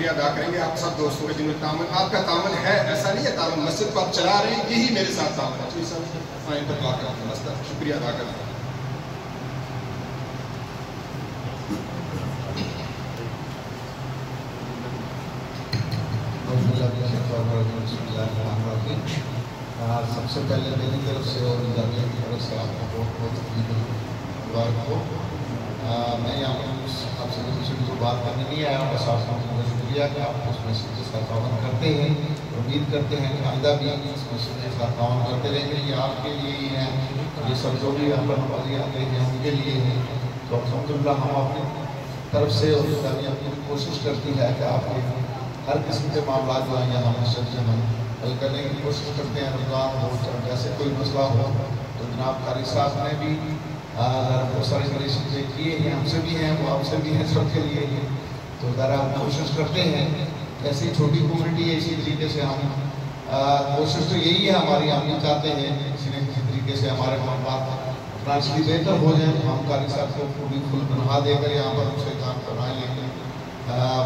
शुक्रिया अदा करेंगे आप सब दोस्तों का जिन्होंने तामन, आपका तामन है, ऐसा नहीं है तामन मस्जिद को आप चला रहे हैं, यही मेरे साथ तामन है। सब इन पर दुआ करते हैं, बस शुक्रिया अदा करते हैं। सबसे पहले मेरी तरफ से और जामिया की तरफ से आपको बहुत बहुत मुबारक हो। मैं यहाँ पर आपसे किसी को बात करने नहीं आया, बस आपका बहुत शुक्रिया कि आप उस मैसेज के साथ तावन करते हैं। उम्मीद करते हैं कि आइंदा भी इस मैसेज के साथ तावन करते रहेंगे। ये आपके लिए ही है, ये सब जो भी यहाँ पर नमाजी आते हैं उनके लिए है। तो अल्हम्दुलिल्लाह हम अपनी तरफ से और जामिया अपनी कोशिश करती है कि आपके हर किस्म के मामला जो हैं यहाँ मस्जिद से हम हल करने की कोशिश करते हैं। रमज़ान हो, जैसे कोई मसला हो तो जनाब कारी साहब ने भी बहुत सारी सजेशन किए हैं, हमसे भी हैं, वो आपसे भी हैं, सबके लिए हैं। तो ज़रा हम कोशिश करते हैं, ऐसी छोटी कम्युनिटी है, इसी तरीके से हम कोशिश तो यही है हमारी, हम ये चाहते हैं किसी न किसी तरीके से हमारे मामला फाइनेंशियली बेहतर हो जाए। हम कारी साहब को पूरी फुल तनख्वाह देकर यहाँ पर उनसे काम करवाएं, लेकिन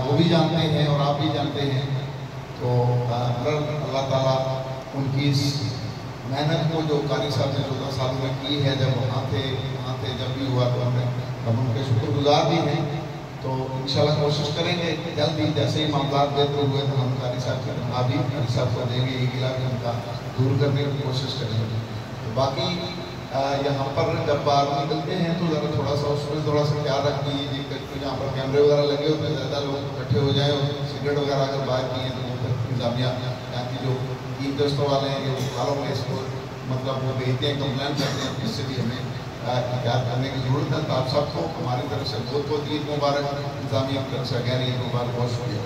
वो भी जानते हैं और आप भी जानते हैं। तो अल्लाह ताला उनकी इस मेहनत को जो कारी साहब ने 14 सालों में की है, जब वहाँ थे जब भी हुआ तो हम उनके शुक्रगुजार भी हैं। तो इंशाल्लाह कोशिश करेंगे जल्दी, जैसे ही मामला बेहतर हुए तो हम कारी साहब की तनख्वाह भी कारी साहब को देंगे, ये गिला भी उनका दूर करने की कोशिश करेंगे। तो बाकी यहाँ पर जब बाहर निकलते हैं तो ज़रा थोड़ा सा उसमें थोड़ा सा ख्याल रख लीजिए कि यहाँ पर कैमरे वगैरह लगे होते हैं, ज़्यादा लोग इकट्ठे हो जाए और सिगरेट वगैरह अगर बाहर किए तो इंतजामिया यहाँ की जो ईद दोस्तों वाले हैं, जो कारों में इसको मतलब वो भेजते हैं, कंप्लेन करते हैं, इससे भी हमें एहतियात करने की ज़रूरत है। तो आप सबको हमारी तरफ से बहुत बहुत ईद मुबारक, इंतजामिया की तरफ से गैर ईद मुबारक, बहुत शुक्रिया।